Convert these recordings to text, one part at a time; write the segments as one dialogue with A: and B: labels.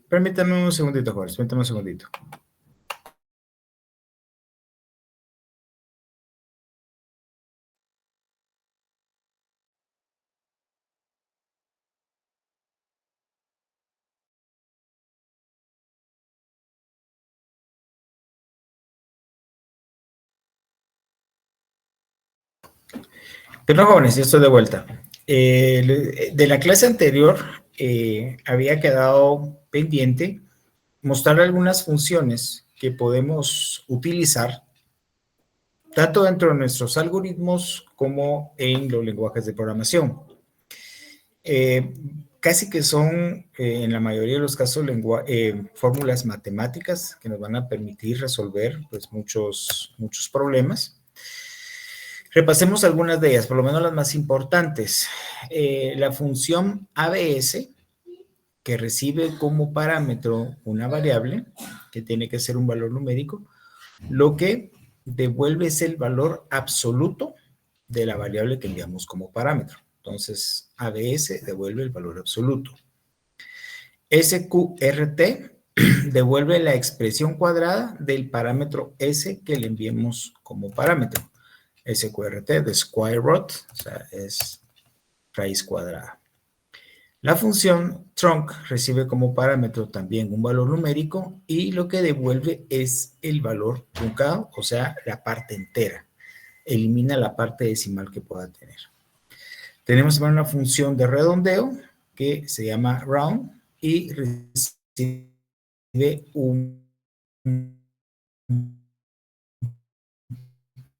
A: Permítame un segundito, Jorge, permítame un segundito. Pero jóvenes, ya estoy de vuelta. De la clase anterior había quedado pendiente mostrar algunas funciones que podemos utilizar tanto dentro de nuestros algoritmos como en los lenguajes de programación. Casi que son, en la mayoría de los casos, fórmulas matemáticas que nos van a permitir resolver pues, muchos problemas. Repasemos algunas de ellas, por lo menos las más importantes. La función ABS, que recibe como parámetro una variable, que tiene que ser un valor numérico, lo que devuelve es el valor absoluto de la variable que enviamos como parámetro. Entonces, ABS devuelve el valor absoluto. SQRT devuelve la expresión cuadrada del parámetro S que le enviemos como parámetro. SQRT de square root, o sea, es raíz cuadrada. La función trunc recibe como parámetro también un valor numérico y lo que devuelve es el valor truncado, o sea, la parte entera. Elimina la parte decimal que pueda tener. Tenemos una función de redondeo que se llama round y recibe un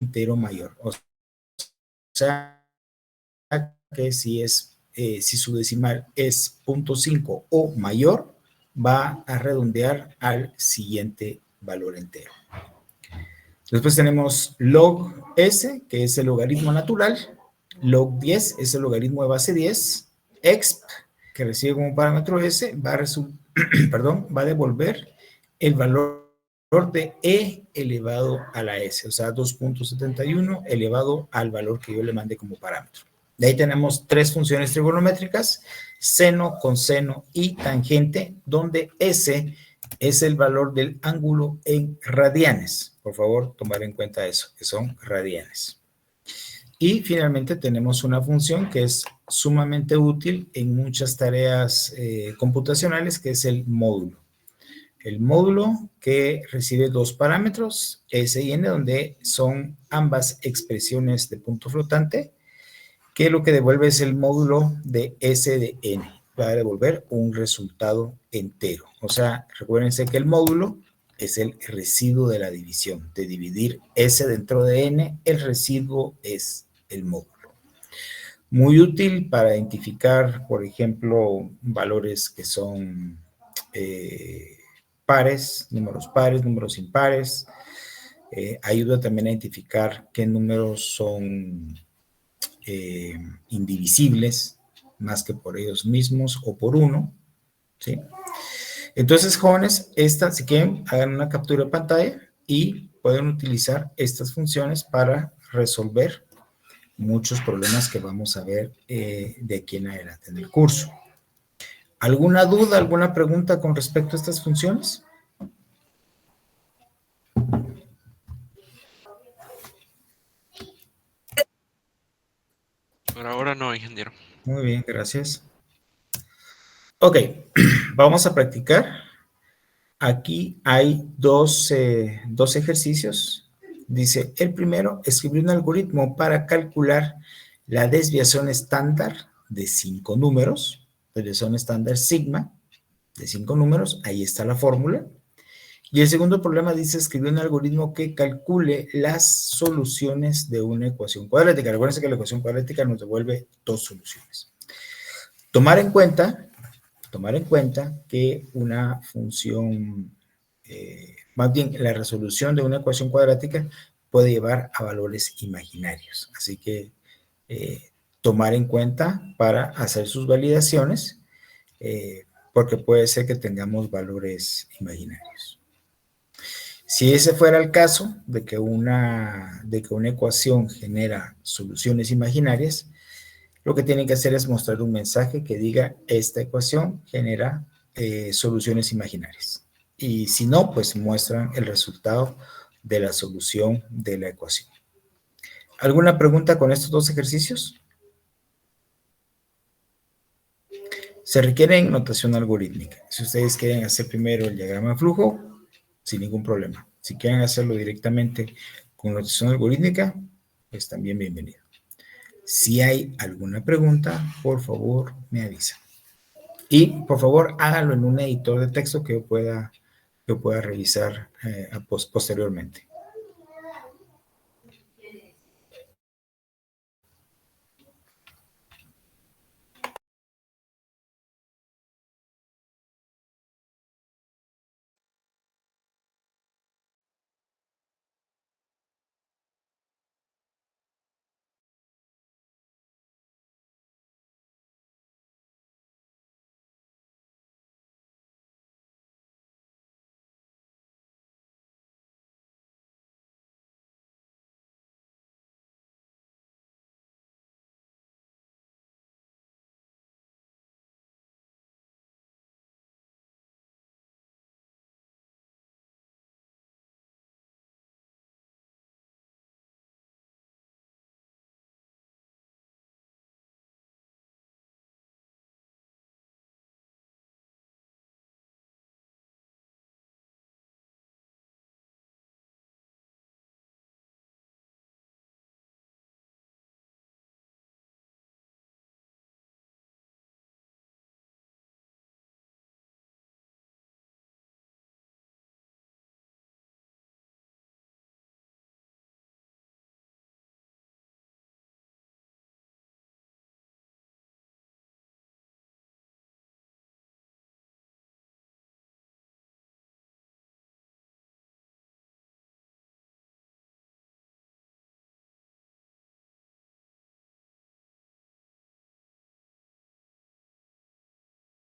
A: entero mayor. O sea, que si su decimal es 0.5 o mayor, va a redondear al siguiente valor entero. Después tenemos log S, que es el logaritmo natural. Log 10 es el logaritmo de base 10. Exp, que recibe como parámetro S, va a devolver el valor de E elevado a la S, o sea, 2.71 elevado al valor que yo le mandé como parámetro. De ahí tenemos tres funciones trigonométricas, seno, coseno y tangente, donde S es el valor del ángulo en radianes. Por favor, tomar en cuenta eso, que son radianes. Y finalmente tenemos una función que es sumamente útil en muchas tareas computacionales, que es el módulo. El módulo que recibe dos parámetros, S y N, donde son ambas expresiones de punto flotante, que lo que devuelve es el módulo de S de N. Va a devolver un resultado entero. O sea, recuérdense que el módulo es el residuo de la división. De dividir S dentro de N, el residuo es el módulo. Muy útil para identificar, por ejemplo, valores que son pares, números impares. Ayuda también a identificar qué números son indivisibles, más que por ellos mismos o por uno, ¿sí? Entonces, jóvenes, si quieren, hagan una captura de pantalla y pueden utilizar estas funciones para resolver muchos problemas que vamos a ver de aquí en adelante en el curso. ¿Alguna duda, alguna pregunta con respecto a estas funciones?
B: Por ahora no, ingeniero.
A: Muy bien, gracias. Ok, vamos a practicar. Aquí hay dos ejercicios. Dice, el primero, escribir un algoritmo para calcular la desviación estándar de 5 números, desviación estándar sigma de 5 números, ahí está la fórmula. Y el segundo problema dice escribir un algoritmo que calcule las soluciones de una ecuación cuadrática. Recuerden que la ecuación cuadrática nos devuelve dos soluciones. Tomar en cuenta que una función, más bien la resolución de una ecuación cuadrática puede llevar a valores imaginarios. Así que tomar en cuenta para hacer sus validaciones, porque puede ser que tengamos valores imaginarios. Si ese fuera el caso de que una ecuación genera soluciones imaginarias, lo que tienen que hacer es mostrar un mensaje que diga esta ecuación genera soluciones imaginarias. Y si no, pues muestran el resultado de la solución de la ecuación. ¿Alguna pregunta con estos dos ejercicios? Se requiere notación algorítmica. Si ustedes quieren hacer primero el diagrama de flujo, sin ningún problema. Si quieren hacerlo directamente con notación algorítmica, pues también bienvenido. Si hay alguna pregunta, por favor, me avisa. Y, por favor, háganlo en un editor de texto que yo pueda revisar posteriormente.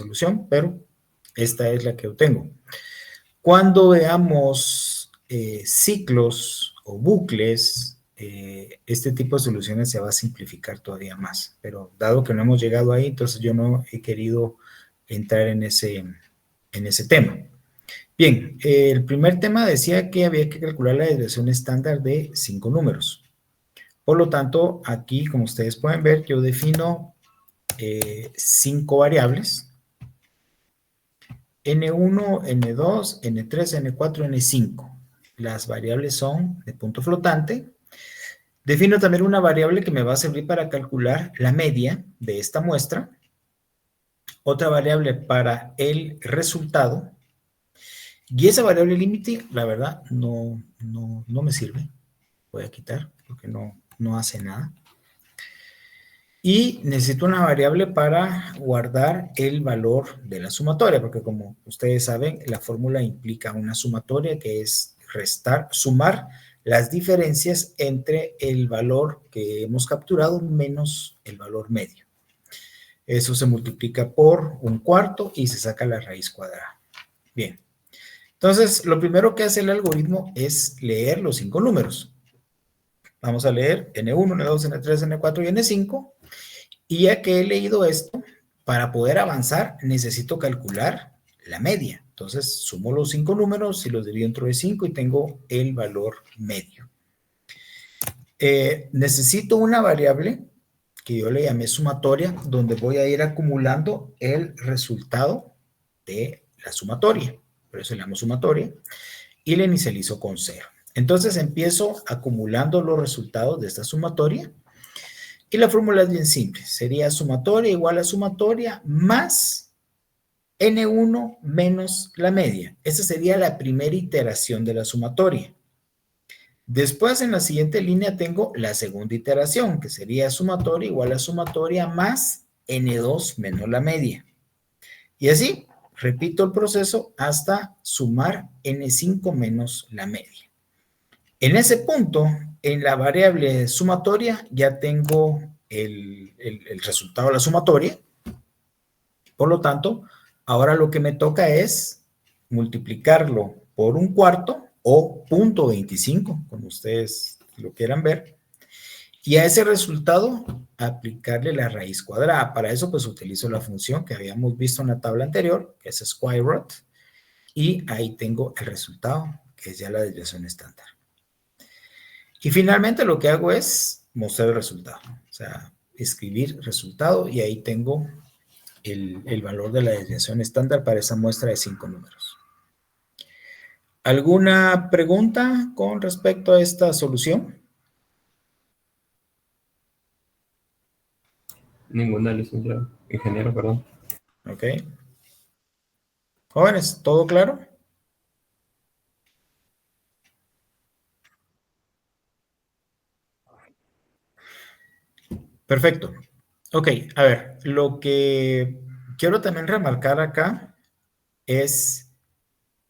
A: Solución, pero esta es la que obtengo. Cuando veamos ciclos o bucles, este tipo de soluciones se va a simplificar todavía más. Pero dado que no hemos llegado ahí, entonces yo no he querido entrar en ese tema. Bien, el primer tema decía que había que calcular la desviación estándar de 5 números. Por lo tanto, aquí, como ustedes pueden ver, yo defino 5 variables. N1, N2, N3, N4, N5. Las variables son de punto flotante. Defino también una variable que me va a servir para calcular la media de esta muestra. Otra variable para el resultado. Y esa variable límite, la verdad, no me sirve. Voy a quitar porque no hace nada. Y necesito una variable para guardar el valor de la sumatoria, porque como ustedes saben, la fórmula implica una sumatoria que es sumar las diferencias entre el valor que hemos capturado menos el valor medio. Eso se multiplica por un cuarto y se saca la raíz cuadrada. Bien. Entonces, lo primero que hace el algoritmo es leer los 5 números. Vamos a leer N1, N2, N3, N4 y N5. Y ya que he leído esto, para poder avanzar necesito calcular la media. Entonces, sumo los 5 números y los divido entre 5 y tengo el valor medio. Necesito una variable que yo le llamé sumatoria, donde voy a ir acumulando el resultado de la sumatoria. Por eso le llamo sumatoria. Y le inicializo con 0. Entonces, empiezo acumulando los resultados de esta sumatoria. Y la fórmula es bien simple. Sería sumatoria igual a sumatoria más N1 menos la media. Esa sería la primera iteración de la sumatoria. Después, en la siguiente línea, tengo la segunda iteración, que sería sumatoria igual a sumatoria más N2 menos la media. Y así, repito el proceso hasta sumar N5 menos la media. En ese punto, en la variable sumatoria, ya tengo el resultado de la sumatoria. Por lo tanto, ahora lo que me toca es multiplicarlo por un cuarto o 0.25, como ustedes lo quieran ver, Y a ese resultado, aplicarle la raíz cuadrada. Para eso, pues utilizo la función que habíamos visto en la tabla anterior, que es square root, y ahí tengo el resultado, que es ya la desviación estándar. Y finalmente lo que hago es mostrar el resultado, o sea, escribir resultado, y ahí tengo el valor de la desviación estándar para esa muestra de 5 números. ¿Alguna pregunta con respecto a esta solución?
B: Ninguna, licenciado. Ingeniero, perdón.
A: Ok. Jóvenes, ¿todo claro? Perfecto. Ok, a ver, lo que quiero también remarcar acá es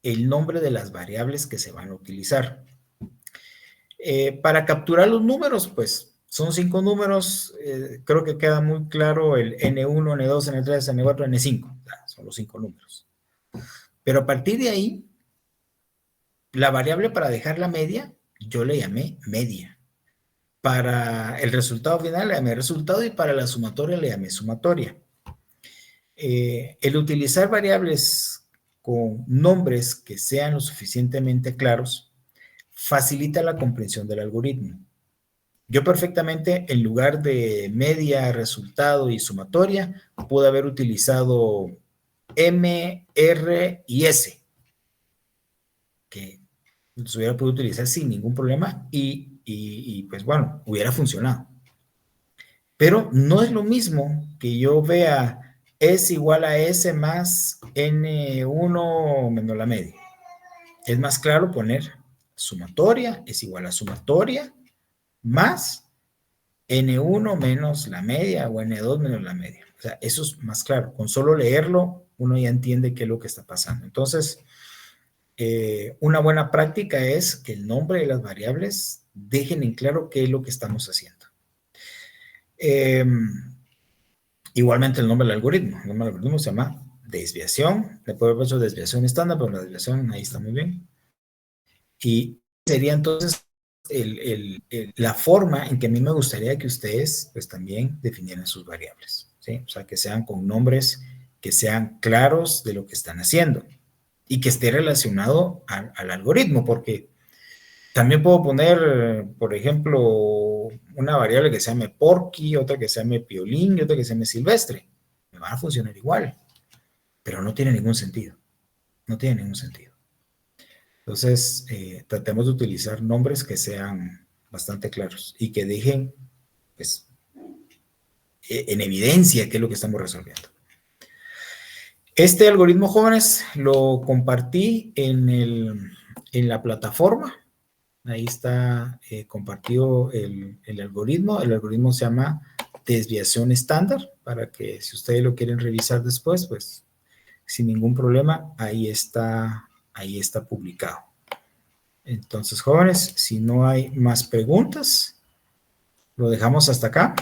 A: el nombre de las variables que se van a utilizar. Para capturar los números, pues son 5 números, creo que queda muy claro el N1, N2, N3, N4, N5, son los 5 números. Pero a partir de ahí, la variable para dejar la media, yo le llamé media. Para el resultado final le llamé resultado, y para la sumatoria le llamé sumatoria. El utilizar variables con nombres que sean lo suficientemente claros facilita la comprensión del algoritmo. Yo perfectamente, en lugar de media, resultado y sumatoria, pude haber utilizado M, R y S, que los hubiera podido utilizar sin ningún problema y pues bueno, hubiera funcionado. Pero no es lo mismo que yo vea S igual a S más N1 menos la media. Es más claro poner sumatoria es igual a sumatoria más N1 menos la media o N2 menos la media. O sea, eso es más claro. Con solo leerlo, uno ya entiende qué es lo que está pasando. Entonces, una buena práctica es que el nombre de las variables dejen en claro qué es lo que estamos haciendo. Igualmente el nombre del algoritmo. El nombre del algoritmo se llama desviación. Le puedo haber hecho desviación estándar, pero la desviación ahí está muy bien. Y sería entonces la forma en que a mí me gustaría que ustedes pues también definieran sus variables, ¿sí? O sea, que sean con nombres que sean claros de lo que están haciendo y que esté relacionado al algoritmo, porque también puedo poner, por ejemplo, una variable que se llame Porky, otra que se llame Piolín y otra que se llame Silvestre. Me van a funcionar igual, pero no tiene ningún sentido. No tiene ningún sentido. Entonces, tratemos de utilizar nombres que sean bastante claros y que dejen, pues, en evidencia qué es lo que estamos resolviendo. Este algoritmo, jóvenes, lo compartí en la plataforma. Ahí está compartido el algoritmo. El algoritmo se llama desviación estándar, para que si ustedes lo quieren revisar después, pues sin ningún problema, ahí está publicado. Entonces, jóvenes, si no hay más preguntas, lo dejamos hasta acá.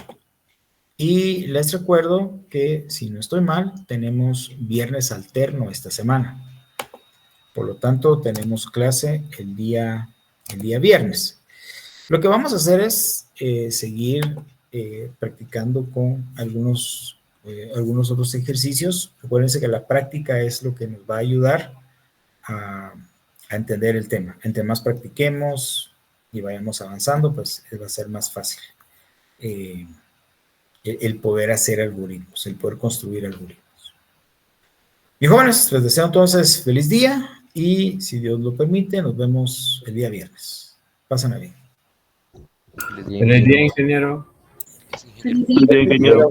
A: Y les recuerdo que, si no estoy mal, tenemos viernes alterno esta semana. Por lo tanto, tenemos clase el día viernes. Lo que vamos a hacer es seguir practicando con algunos otros ejercicios. Recuérdense que la práctica es lo que nos va a ayudar a entender el tema. Entre más practiquemos y vayamos avanzando, pues va a ser más fácil el poder hacer algoritmos, el poder construir algoritmos. Mis jóvenes, les deseo entonces feliz día y, si Dios lo permite, nos vemos el día viernes. Pásenla bien.
B: Feliz día, ingeniero.
C: Feliz día, ingeniero.